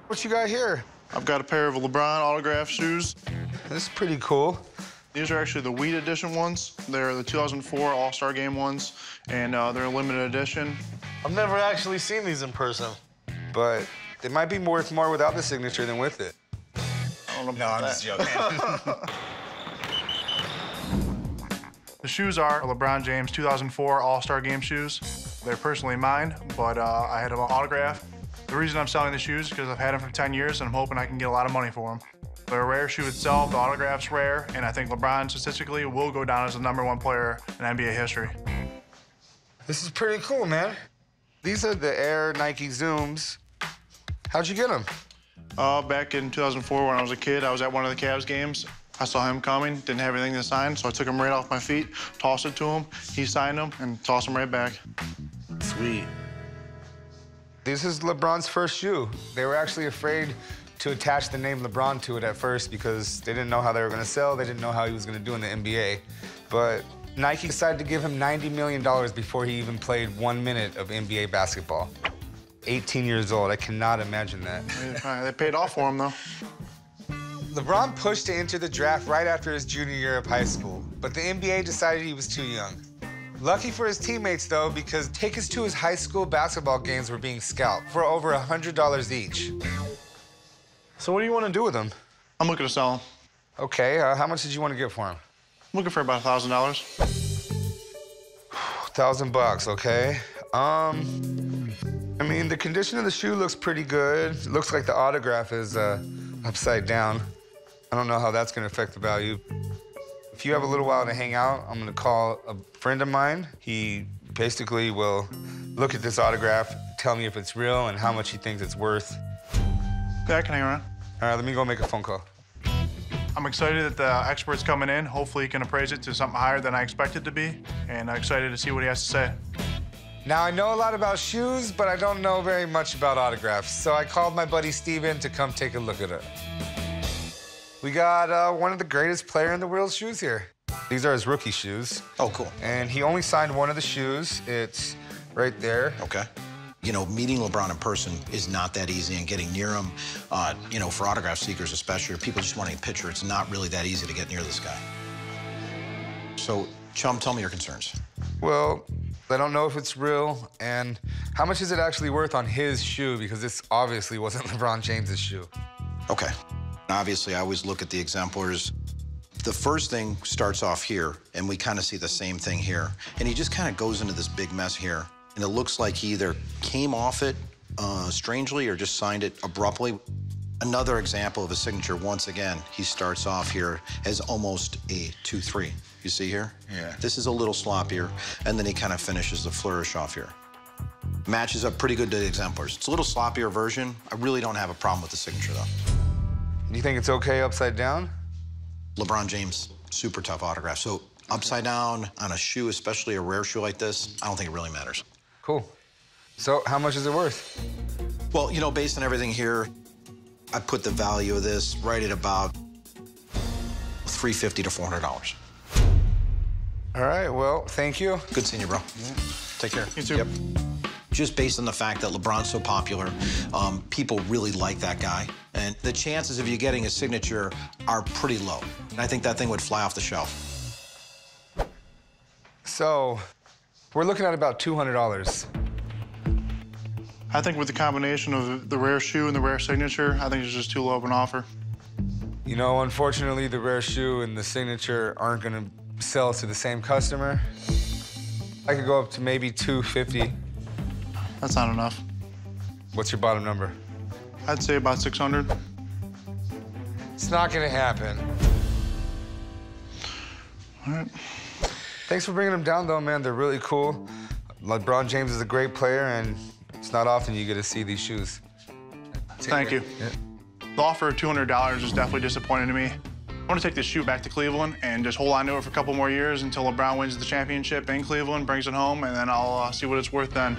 What you got here? I've got a pair of LeBron autograph shoes. This is pretty cool. These are actually the Wheat Edition ones. They're the 2004 All-Star Game ones, and they're a limited edition. I've never actually seen these in person. But they might be worth more without the signature than with it. I don't know No, about I'm just joking. The shoes are LeBron James 2004 All-Star Game shoes. They're personally mine, but I had them autographed. The reason I'm selling the shoes is because I've had them for 10 years, and I'm hoping I can get a lot of money for them. They're a rare shoe itself, the autograph's rare, and I think LeBron statistically will go down as the #1 player in NBA history. This is pretty cool, man. These are the Air Nike Zooms. How'd you get them? Back in 2004 when I was a kid, I was at one of the Cavs games. I saw him coming, didn't have anything to sign, so I took him right off my feet, tossed it to him, he signed them, and tossed them right back. Sweet. This is LeBron's first shoe. They were actually afraid to attach the name LeBron to it at first because they didn't know how they were going to sell. They didn't know how he was going to do in the NBA. But Nike decided to give him $90 million before he even played 1 minute of NBA basketball. 18 years old. I cannot imagine that. They paid off for him, though. LeBron pushed to enter the draft right after his junior year of high school, but the NBA decided he was too young. Lucky for his teammates, though, because tickets to his high school basketball games were being scalped for over $100 each. So what do you want to do with them? I'm looking to sell them. Okay, how much did you want to get for them? I'm looking for about $1,000. $1,000, okay. I mean, the condition of the shoe looks pretty good. It looks like the autograph is upside down. I don't know how that's gonna affect the value. If you have a little while to hang out, I'm gonna call a friend of mine. He basically will look at this autograph, tell me if it's real and how much he thinks it's worth. Yeah, I can hang around. All right, let me go make a phone call. I'm excited that the expert's coming in. Hopefully he can appraise it to something higher than I expect it to be, and I'm excited to see what he has to say. Now, I know a lot about shoes, but I don't know very much about autographs, so I called my buddy Steven to come take a look at it. We got one of the greatest player in the world's shoes here. These are his rookie shoes. Oh, cool. And he only signed one of the shoes. It's right there. Okay. You know, meeting LeBron in person is not that easy, and getting near him, you know, for autograph seekers especially, or people just wanting a picture, it's not really that easy to get near this guy. So, Chum, tell me your concerns. Well, I don't know if it's real, and how much is it actually worth on his shoe? Because this obviously wasn't LeBron James's shoe. Okay. Obviously, I always look at the exemplars. The first thing starts off here, and we kind of see the same thing here. And he just kind of goes into this big mess here. And it looks like he either came off it strangely or just signed it abruptly. Another example of a signature, once again, he starts off here as almost a 2-3. You see here? Yeah. This is a little sloppier, and then he kind of finishes the flourish off here. Matches up pretty good to the exemplars. It's a little sloppier version. I really don't have a problem with the signature, though. You think it's okay upside down? LeBron James, super tough autograph. So upside down on a shoe, especially a rare shoe like this, I don't think it really matters. Cool. So how much is it worth? Well, you know, based on everything here, I put the value of this right at about $350 to $400. All right, well, thank you. Good seeing you, bro. Yeah. Take care. You too. Yep. Just based on the fact that LeBron's so popular, people really like that guy. And the chances of you getting a signature are pretty low. And I think that thing would fly off the shelf. So, we're looking at about $200. I think with the combination of the rare shoe and the rare signature, I think it's just too low of an offer. You know, unfortunately, the rare shoe and the signature aren't gonna sell to the same customer. I could go up to maybe $250. That's not enough. What's your bottom number? I'd say about $600. It's not gonna happen. All right. Thanks for bringing them down, though, man. They're really cool. LeBron James is a great player, and it's not often you get to see these shoes. Thank you. Yeah. The offer of $200 is definitely disappointing to me. I want to take this shoe back to Cleveland and just hold on to it for a couple more years until LeBron wins the championship in Cleveland, brings it home, and then I'll see what it's worth then.